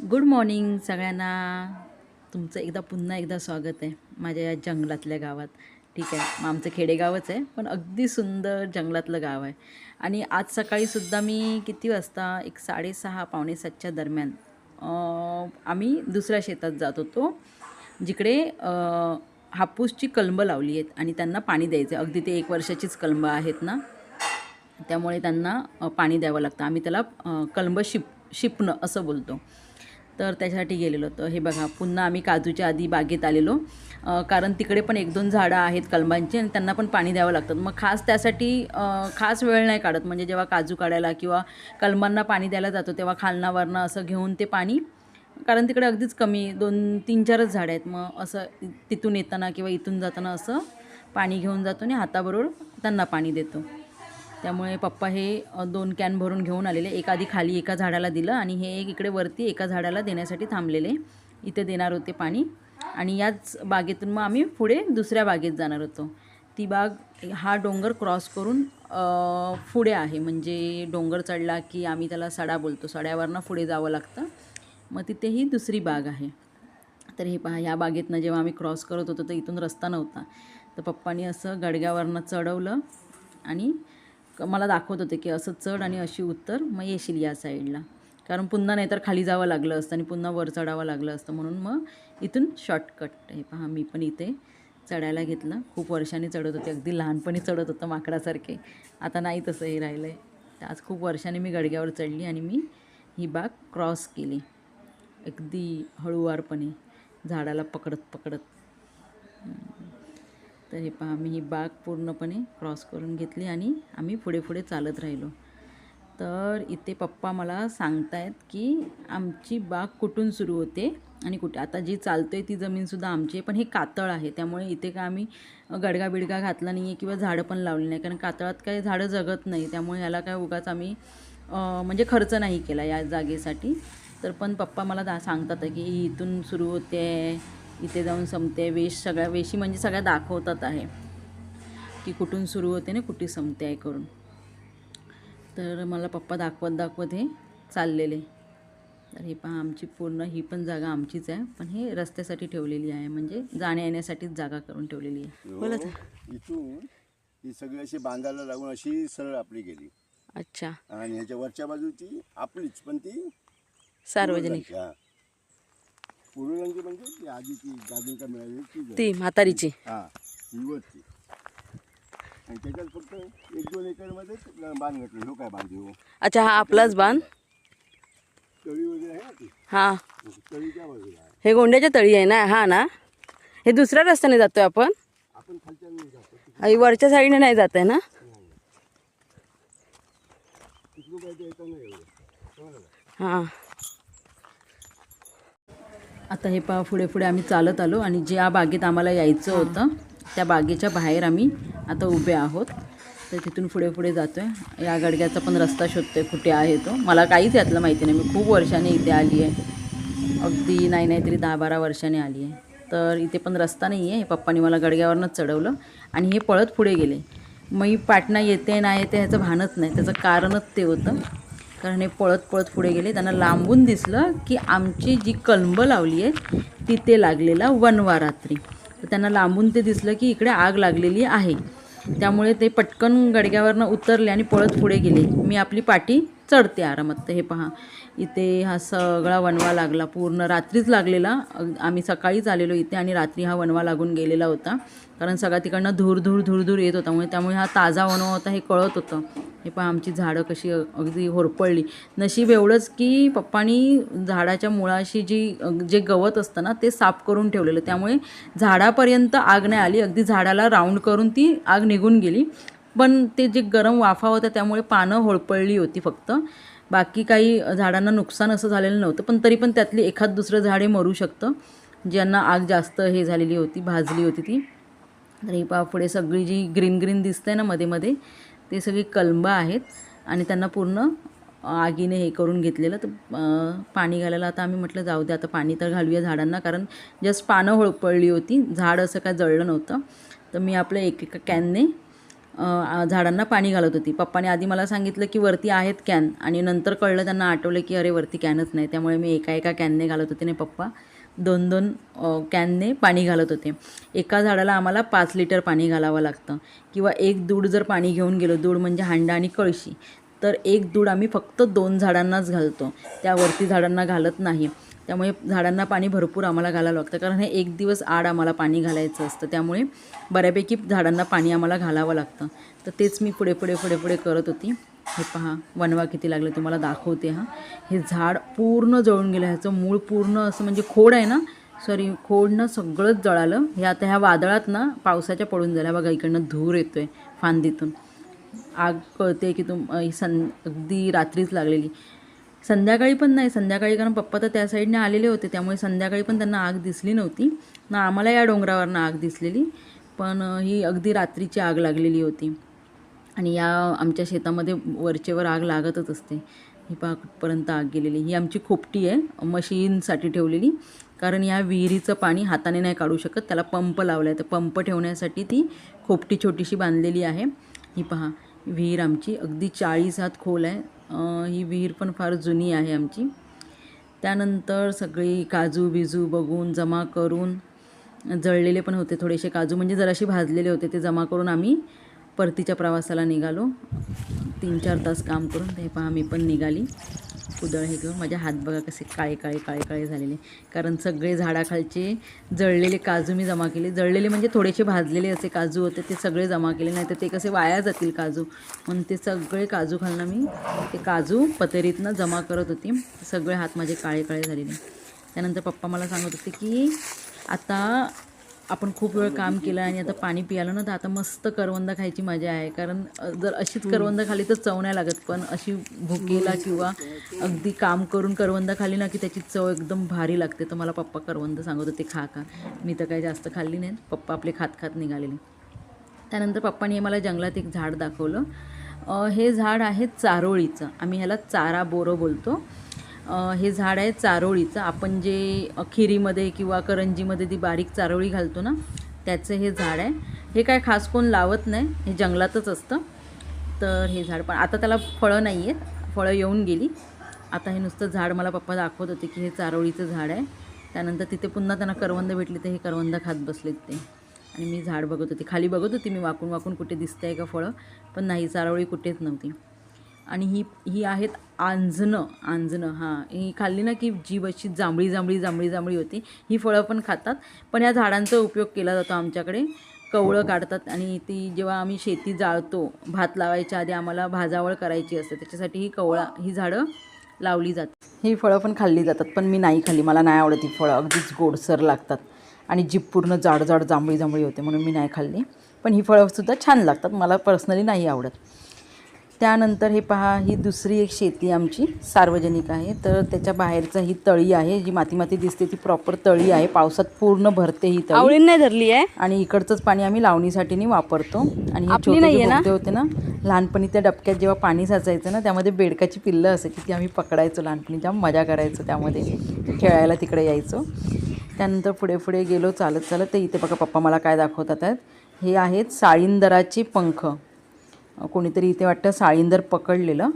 Good morning सगळ्यांना. तुमचं पुन्हा एकदा स्वागत आहे माझ्या या जंगलातल्या गावात. ठीक आहे, मग आमचं खेडेगावच आहे पण अगदी सुंदर जंगलातलं गाव आहे. आणि आज सकाळीसुद्धा मी किती वाजता 6:30 पावणे 7च्या दरम्यान आम्ही दुसऱ्या शेतात जात होतो, जिकडे हापूसची कलमं लावली आहेत आणि त्यांना पाणी द्यायचं. अगदी ते 1 वर्षाचीच कलमं आहेत ना, त्यामुळे त्यांना पाणी द्यावं लागतं. आम्ही त्याला कलमं शिपणं असं बोलतो. तर त्याच्यासाठी गेलेलो. तर हे बघा, पुन्हा आम्ही काजूच्या आधी बागेत आलेलो, कारण तिकडे पण 1-2 झाडं आहेत कलमांची आणि त्यांना पण पाणी द्यावं लागतं. मग खास त्यासाठी खास वेळ नाही काढत. म्हणजे जेव्हा काजू काढायला किंवा कलमांना पाणी द्यायला जातो तेव्हा खालनावरनं असं घेऊन ते पाणी, कारण तिकडे अगदीच कमी 2-3-4च झाडं आहेत. मग असं तिथून येताना किंवा इथून जाताना असं पाणी घेऊन जातो आणि हाताबरोबर त्यांना पाणी देतो. त्यामुळे पप्पा हे 2 कॅन भरून घेऊन आलेले. एक आधी खाली एका झाडाला दिलं आणि हे एक इकडे वरती एका झाडाला देण्यासाठी थांबलेले. इथे देणार होते पाणी आणि याच बागेतून मग आम्ही पुढे दुसऱ्या बागेत जाणार होतो. ती बाग हा डोंगर क्रॉस करून पुढे आहे. म्हणजे डोंगर चढला की आम्ही त्याला सडा बोलतो, सड्यावरनं पुढे जावं लागतं. मग तिथे ही दुसरी बाग आहे. तर हे पहा, ह्या बागेतनं जेव्हा आम्ही क्रॉस करत होतो तर इथून रस्ता नव्हता. तर पप्पानी असं गडग्यावरनं चढवलं आणि मला दाखवत होते की असं चढ आणि अशी उत्तर, मग येशील या साईडला. कारण पुन्हा नाहीतर खाली जावं लागलं असतं आणि पुन्हा वर चढावं लागलं असतं, म्हणून मग इथून शॉर्टकट. हे पहा, मी पण इथे चढायला घेतलं. खूप वर्षांनी चढत होते, अगदी लहानपणी चढत होतं माकडासारखे. आता नाही तसं हे राहिलं आहे. तर आज खूप वर्षांनी मी गडग्यावर चढली आणि मी ही बाग क्रॉस केली अगदी हळूवारपणे, झाडाला पकडत पकडत. तर हे पहा, मी ही बाग पूर्णपणे क्रॉस करून घेतली आणि आम्ही पुढे पुढे चालत राहिलो. तर इथे पप्पा मला सांगतायत की आमची बाग कुठून सुरू होते आणि कुठे. आता जी चालतो आहे ती जमीनसुद्धा आमची आहे, पण हे कातळ आहे. त्यामुळे इथे काय आम्ही गडगा बिडगा घातला नाही आहे किंवा झाडं पण लावली नाही, कारण कातळात काही झाडं जगत नाही. त्यामुळे ह्याला काय उगाच आम्ही म्हणजे खर्च नाही केला या जागेसाठी. तर पण पप्पा मला सांगतात की इथून सुरू होते, इथे जाऊन संपते. सगळ्या वेशी म्हणजे सगळ्या दाखवतात आहे की कुठून सुरू होते ना कुठे संपते आहे करून. तर मला पप्पा दाखवत हे चाललेले. तर हे पहा, आमची पूर्ण ही पण जागा आमचीच आहे, पण हे रस्त्यासाठी ठेवलेली आहे, म्हणजे जाण्या येण्यासाठीच जागा करून ठेवलेली आहे. बोला तर. इथून ही सगळी अशी बांधायला लागून अशी सरळ आपली गेली. अच्छा, आणि ह्याच्या वरच्या बाजूची आपलीच, पण ती सार्वजनिक. पूर्वजांची म्हणजे ती आधीची जागेचा मिळाली ती म्हातारीची. हा, ही वरची. आणि त्याच्यात फक्त 1-2 एकरमध्ये बांध घातली. हो काय बांध हो. अच्छा, हा आपलाच बांध. तळी वगैरे आहे ना ती, हां, तळीच्या बाजूला आहे. हे गोंड्याच्या तळी आहे ना. हा ना, हे दुसऱ्या रस्त्याने जातोय आपण. आपण खालच्या जातो आई वरच्या साईडने नाही जात आहे ना. तिकडून काय ते येतं नाही एवढं. हां, आता हे पहा, पुढे पुढे आम्ही चालत आलो आणि ज्या बागेत आम्हाला यायचं होतं त्या बागेच्या बाहेर आम्ही आता उभे आहोत. तर तिथून पुढे पुढे जातो आहे. या गडग्याचा पण रस्ता शोधतो आहे कुठे आहे तो. मला काहीच यातलं माहिती नाही. मी खूप वर्षांनी इथे आली आहे, अगदी नाही तरी 10-12 वर्षांनी आली आहे. तर इथे पण रस्ता नाही आहे. हे पप्पांनी मला गडग्यावरनंच चढवलं आणि हे पळत पुढे गेले. मी पाटणा येते नाही येते ह्याचं भानच नाही. त्याचं कारणच ते होतं, कारण हे पळत पळत पुढे गेले. त्यांना लांबून दिसलं की आमची जी कलमं लावली आहे तिथे लागलेला वणवा रात्री. तर त्यांना लांबून ते दिसलं की इकडे आग लागलेली आहे. त्यामुळे ते पटकन गडग्यावरनं उतरले आणि पळत पुढे गेले. मी आपली पाठी चढते आरामात. तर हे पहा, इथे हा सगळा वणवा लागला, पूर्ण रात्रीच लागलेला. आम्ही सकाळीच आलेलो इथे आणि रात्री हा वणवा लागून गेलेला होता, कारण सगळा तिकडनं धूर येत होता. त्यामुळे हा ताजा वणवा होता हे कळत होतं. हे पहा, आमची झाडं कशी अगदी होरपळली. नशीब एवढंच की पप्पानी झाडाच्या मुळाशी जे गवत असतं ना ते साफ करून ठेवलेलं, त्यामुळे झाडापर्यंत आग नाही आली. अगदी झाडाला राऊंड करून ती आग निघून गेली. पण ते जे गरम वाफा होता त्यामुळे पानं होरपळली होती फक्त. बाकी काही झाडांना नुकसान असं झालेलं नव्हतं. पण तरी पण त्यातली एखाद दुसरं झाडे मरू शकतं, ज्यांना आग जास्त हे झालेली होती, भाजली होती ती. तर ही पहा, पुढे सगळी जी ग्रीन दिसते ना मध्ये मध्ये, ते सगळी कलमं आहेत आणि त्यांना पूर्ण आगीने हे करून घेतलेलं. तर पाणी घालायला आता आम्ही म्हटलं जाऊ दे, आता पाणी तर घालूया झाडांना, कारण जस्ट पानं होळपळली होती, झाड असं काय जळलं नव्हतं. तर मी आपल्या एका कॅनने झाडांना पाणी घालत होती. पप्पाने आधी मला सांगितलं की वरती आहेत कॅन, आणि नंतर कळलं, त्यांना आठवलं की अरे वरती कॅनच नाही. त्यामुळे मी एका एका कॅनने घालत होते आणि पप्पा 2-2 कॅनने पाणी घालत होते. एका झाडाला आम्हाला 5 लिटर पाणी घालावं लागतं, किंवा एक दूड जर पाणी घेऊन गेलो, दूड म्हणजे हांडा आणि कळशी, तर एक दूड आम्ही फक्त 2 झाडांनाच घालतो, त्यावरती झाडांना घालत नाही. त्यामुळे झाडांना पाणी भरपूर आम्हाला घालावं लागतं, कारण हे एक दिवस आड आम्हाला पाणी घालायचं असतं. त्यामुळे बऱ्यापैकी झाडांना पाणी आम्हाला घालावं लागतं. तर तेच मी पुढे पुढे पुढे पुढे करत होती. हे पहा वणवा किती लागले तुम्हाला दाखवते. हे झाड पूर्ण जळून गेलं. ह्याचं मूळ पूर्ण असं म्हणजे खोड आहे ना, खोडनं सगळंच जळालं. हे आता ह्या वादळात ना पावसाच्या पडून झाल्या बघा, इकडनं धूर येतोय फांदीतून. आग कळते की अगदी रात्रीच लागलेली. संध्याकाळी पण नाही, संध्याकाळी कारण पप्पा तर त्या साईडने आलेले होते, त्यामुळे संध्याकाळी पण त्यांना आग दिसली नव्हती ना. आम्हाला या डोंगरावरनं आग दिसलेली, पण ही अगदी रात्रीची आग लागलेली होती. आणि या आमच्या शेतामध्ये वरचेवर आग लागतच असते. ही पहा कुठपर्यंत आग गेलेली. ही आमची खोपटी आहे मशीनसाठी ठेवलेली, कारण या विहिरीचं पाणी हाताने नाही काढू शकत, त्याला पंप लावला आहे. तर पंप ठेवण्यासाठी ती खोपटी छोटीशी बांधलेली आहे. ही पहा विहीर आमची अगदी 40 हात खोल आहे. ही विहीर पण फार जुनी आहे आमची. त्यानंतर सगळी काजू बिजू बघून जमा करून, जळलेले पण होते थोडेसे काजू, म्हणजे जराशी भाजलेले होते, ते जमा करून आम्ही परतीच्या प्रवासाला निघालो. 3-4 तास काम करून. ते पहा मी पण निघाली कुदळ हे घेऊन. माझे हात बघा कसे काळे काळे काळे काळे झालेले, कारण सगळे झाडाखालचे जळलेले काजू मी जमा केले. जळलेले म्हणजे थोडेसे भाजलेले असे काजू होते, ते सगळे जमा केले, नाही तर ते कसे वाया जातील काजू, म्हणून ते सगळे काजू खालनं मी ते काजू पतेरीतनं जमा करत होती. सगळे हात माझे काळे काळे झालेले. त्यानंतर पप्पा मला सांगत होते की आता आपण खूप वेळ काम केलं आणि आता पाणी पियालं ना, तर आता मस्त करवंद खायची मजा आहे. कारण जर अशीच करवंद खाली तर चव नाही लागत, पण अशी भुकेला किंवा अगदी काम करून करवंद खाली ना की त्याची चव एकदम भारी लागते. तर मला पप्पा करवंद सांगत होते खा खा. मी तर काही जास्त खाल्ली नाही, पप्पा आपले खात खात निघालेले. त्यानंतर पप्पांनी मला जंगलात एक झाड दाखवलं. हे झाड आहे चारोळीचं. आम्ही ह्याला चारा बोरं बोलतो. हे झाड आहे चारोळीचं. आपण जे खिरीमध्ये किंवा करंजीमध्ये ती बारीक चारोळी घालतो ना, त्याचं हे झाड आहे. हे काय खास कोण लावत नाही, हे जंगलातच असतं. तर हे झाड पण आता त्याला फळं नाही आहेत, फळं येऊन गेली. आता हे नुसतं झाड मला पप्पा दाखवत होते की हे चारोळीचं झाड आहे. त्यानंतर तिथे पुन्हा त्यांना करवंद भेटली, तर हे करवंद खात बसलेत ते. आणि मी झाड बघत होते, खाली बघत होती मी वाकून वाकून कुठे दिसतं आहे का फळं, पण नाही, चारोळी कुठेच नव्हती. आणि ही आहेत आंजणं. हां, ही खाल्ली ना की जीभ अशी जांभळी होती. ही फळं पण खातात, पण या झाडांचा उपयोग केला जातो आमच्याकडे. कवळं काढतात, आणि ती जेव्हा आम्ही शेती जाळतो, भात लावायच्या आधी आम्हाला भाजावळ करायची असते, त्याच्यासाठी ही झाडं लावली जातात. ही फळं पण खाल्ली जातात, पण मी नाही खाल्ली, मला नाही आवडत ही फळं. अगदीच गोडसर लागतात आणि जीभ पूर्ण जाड जांभळी होते, म्हणून मी नाही खाल्ली. पण ही फळंसुद्धा छान लागतात, मला पर्सनली नाही आवडत. त्यानंतर हे पहा, ही दुसरी एक शेती आमची सार्वजनिक आहे. तर त्याच्या बाहेरचं ही तळी आहे, जी माती दिसते ती प्रॉपर तळी आहे. पावसात पूर्ण भरते ही तळी. आवळी नाही धरली आहे. आणि इकडचंच पाणी आम्ही लावणीसाठी वापरतो. आणि हे छोटे जे बोगदे होते ना, लहानपणी त्या डबक्यात जेव्हा पाणी साचायचं ना, त्यामध्ये बेडकाची पिल्लं असायची, ती आम्ही पकडायचो लहानपणी. जाम मजा करायचो त्यामध्ये, खेळायला तिकडे यायचो. त्यानंतर पुढे गेलो चालत. तर इथे बघा पप्पा मला काय दाखवतात आहेत. हे आहेत साळींदराचे पंख. कोणीतरी इथे वाटतं साळींदर पकडलेलं,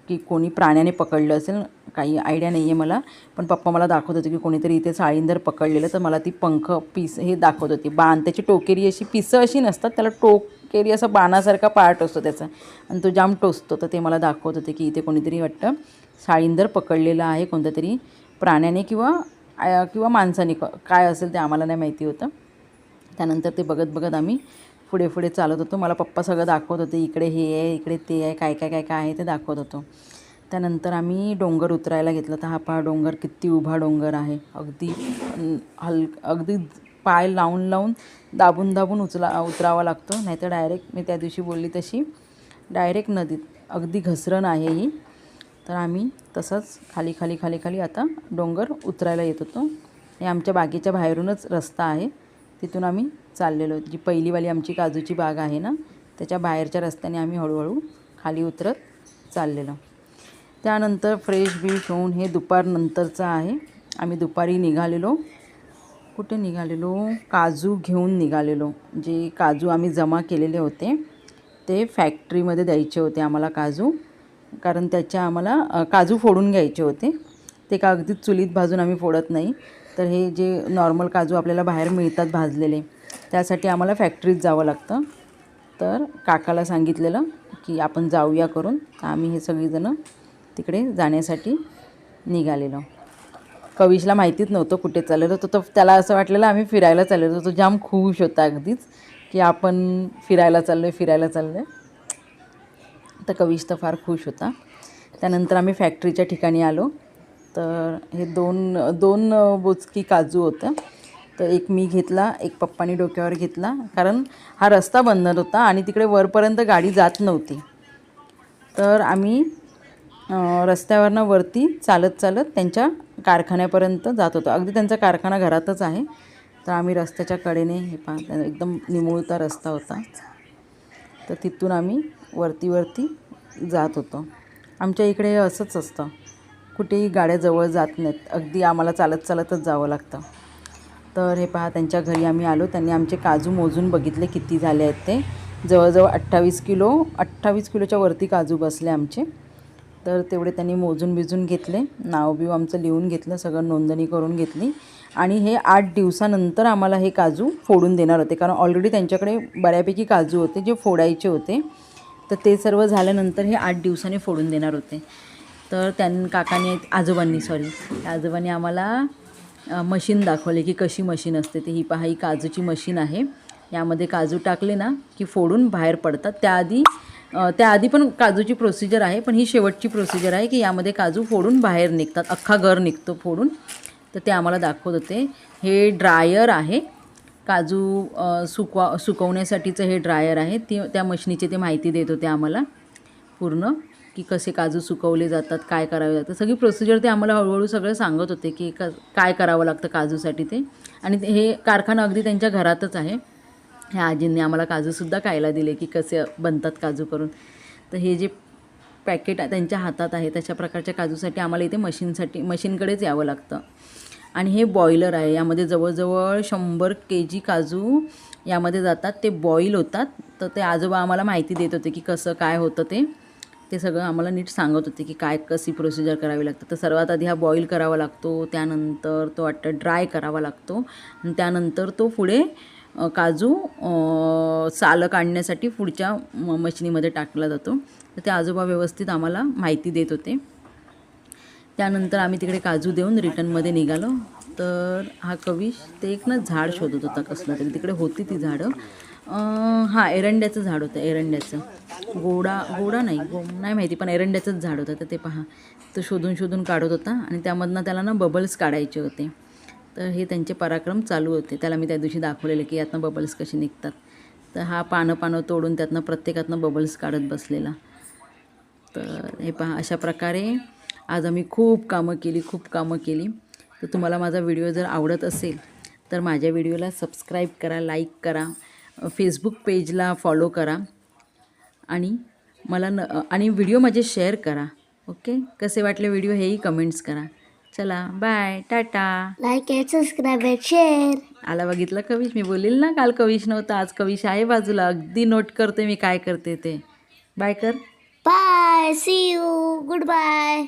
की कोणी प्राण्याने पकडलं असेल, काही आयडिया नाही आहे मला. पण पप्पा मला दाखवत होते की कोणीतरी इथे साळींदर पकडलेलं. तर मला ती पंख पीस हे दाखवत होती. त्याची टोकेरी अशी पिसं अशी नसतात, त्याला टोकेरी असा बाणासारखा पार्ट असतो त्याचा, आणि तो जाम टोचतो. तर ते मला दाखवत होते की इथे कोणीतरी वाटतं साळींदर पकडलेलं आहे, कोणत्या तरी प्राण्याने किंवा माणसाने, काय असेल ते आम्हाला नाही माहिती होतं. त्यानंतर ते बघत आम्ही पुढे चालत होतो. मला पप्पा सगळं दाखवत होते, इकडे हे आहे, इकडे ते आहे, काय आहे ते दाखवत होतो. त्यानंतर आम्ही डोंगर उतरायला घेतलं. तर हा पहा डोंगर किती उभा डोंगर आहे. अगदी पाय लावून दाबून उतरावा लागतो, नाहीतर डायरेक्ट, मी त्या दिवशी बोलली तशी, डायरेक्ट नदीत. अगदी घसरण आहे ही. तर आम्ही तसंच खाली आता डोंगर उतरायला येत होतो. हे आमच्या बागेच्या बाहेरूनच रस्ता आहे, तिथून आम्ही चाललेलो. जी पहिलीवाली आमची काजूची बाग आहे ना, त्याच्या बाहेरच्या रस्त्याने आम्ही हळूहळू खाली उतरत चाललेलो. त्यानंतर फ्रेश होऊन, हे दुपारनंतरचं आहे. आम्ही दुपारी निघालेलो. कुठे निघालेलो? काजू घेऊन निघालेलो. जे काजू आम्ही जमा केलेले होते ते फॅक्टरीमध्ये द्यायचे होते आम्हाला काजू, कारण त्याच्या आम्हाला काजू फोडून घ्यायचे होते. ते का अगदीच चुलीत भाजून आम्ही फोडत नाही, तर हे जे नॉर्मल काजू आपल्याला बाहेर मिळतात भाजलेले, त्यासाठी आम्हाला फॅक्टरीत जावं लागतं. तर काकाला सांगितलेलं की आपण जाऊया करून, तर आम्ही हे सगळीजणं तिकडे जाण्यासाठी निघालेलो. कविशला माहितीच नव्हतं कुठे चाललेलो, तर त्याला असं वाटलेलं आम्ही फिरायला चाललेलो. तो जाम खुश होता अगदीच की आपण फिरायला चाललो आहे. तर कविश तर फार खुश होता. त्यानंतर आम्ही फॅक्टरीच्या ठिकाणी आलो. तर हे दोन बोचकी काजू होतं. तर एक मी घेतला, एक पप्पानी डोक्यावर घेतला, कारण हा रस्ता बंद होता आणि तिकडे वरपर्यंत गाडी जात नव्हती. तर आम्ही रस्त्यावरनं वरती चालत त्यांच्या कारखान्यापर्यंत जात होतो. अगदी त्यांचा कारखाना घरातच आहे. तर आम्ही रस्त्याच्या कडेने, हे पहा एकदम निमुळता रस्ता होता, तर तिथून आम्ही वरती जात होतो. आमच्या इकडे असंच असतं, कुठेही गाड्या जवळ जात नाहीत, अगदी आम्हाला चालतच जावं लागतं. तर हे पहा त्यांच्या घरी आम्ही आलो. त्यांनी आमचे काजू मोजून बघितले किती झाले आहेत ते. जवळजवळ 28 किलोच्या वरती काजू बसले आमचे. तर तेवढे त्यांनी मोजून बिजून घेतले, नाव आमचं लिहून घेतलं, सगळं नोंदणी करून घेतली. आणि हे 8 दिवसानंतर आम्हाला हे काजू फोडून देणार होते, कारण ऑलरेडी त्यांच्याकडे बऱ्यापैकी काजू होते जे फोडायचे होते. तर ते सर्व झाल्यानंतर हे 8 दिवसांनी फोडून देणार होते. तर आजोबांनी आम्हाला मशीन दाखवली की कशी मशीन असते ते. ही पहा, ही काजूची मशीन आहे. यामध्ये काजू टाकले ना की फोडून बाहेर पडतात. त्याआधी पण काजूची प्रोसिजर आहे, पण ही शेवटची प्रोसिजर आहे की यामध्ये काजू फोडून बाहेर निघतात, अख्खा गर निघतो फोडून. तर ते आम्हाला दाखवत होते. हे ड्रायर आहे, काजू सुकवण्यासाठीचं हे ड्रायर आहे. त्या मशीनीची ते माहिती देत होते आम्हाला पूर्ण, की कसे काजू सुकवले जातात, काय करावे लागतं, सगळी प्रोसिजर ते आम्हाला हळूहळू सगळं सांगत होते की काय करावं लागतं काजूसाठी ते. आणि हे कारखाना अगदी त्यांच्या घरातच आहे. ह्या आजींनी आम्हाला काजूसुद्धा खायला दिले की कसे बनतात काजू करून. तर हे जे पॅकेट त्यांच्या हातात आहे तशा प्रकारच्या काजूसाठी आम्हाला इथे मशीनकडेच यावं लागतं. आणि हे बॉयलर आहे, यामध्ये जवळजवळ 100 kg काजू यामध्ये जातात, ते बॉईल होतात. तर ते आजोबा आम्हाला माहिती देत होते की कसं काय होतं ते सगळं आम्हाला नीट सांगत होते की कशी प्रोसिजर करावी लागते. तर सर्वात आधी हा बॉईल करावा लागतो, त्यानंतर तो ड्राय करावा लागतो, आणि त्यानंतर तो पुढे काजू सालं काढण्यासाठी पुढच्या मशिनीमध्ये टाकला जातो. तर ते आजोबा व्यवस्थित आम्हाला माहिती देत होते. त्यानंतर आम्ही तिकडे काजू देऊन रिटर्नमध्ये निघालो. तर हा कविश ते एक झाड शोधत होता कसलं तरी, तिकडे होती ती झाडं. हां, एरंड्याचं झाड होतं, एरंड्याचं. गोडा नाही माहिती, पण एरंड्याचंच झाड होतं. तर ते पहा, तो शोधून काढत होता, आणि त्यामधनं त्याला ना बबल्स काढायचे होते. तर हे त्यांचे पराक्रम चालू होते. त्याला मी त्या दिवशी दाखवलेले की यातनं बबल्स कसे निघतात. तर हा पानं तोडून त्यातनं प्रत्येकातनं बबल्स काढत बसलेला. तर हे पहा, अशा प्रकारे आज आम्ही खूप कामं केली. तर तुम्हाला माझा व्हिडिओ जर आवडत असेल तर माझ्या व्हिडिओला सबस्क्राईब करा, लाईक करा, फेसबुक पेजला फॉलो करा, आणि आणि व्हिडिओ माझे शेअर करा. ओके, कसे वाटले व्हिडिओ हेही कमेंट्स करा. चला, bye, tata. Like and subscribe and share. आला बघितलं कविश, मी बोलेल ना काल कविश नव्हता, आज कविश आहे बाजूला, अगदी नोट करते मी काय करते ते. बाय कर. Bye, see you, good bye.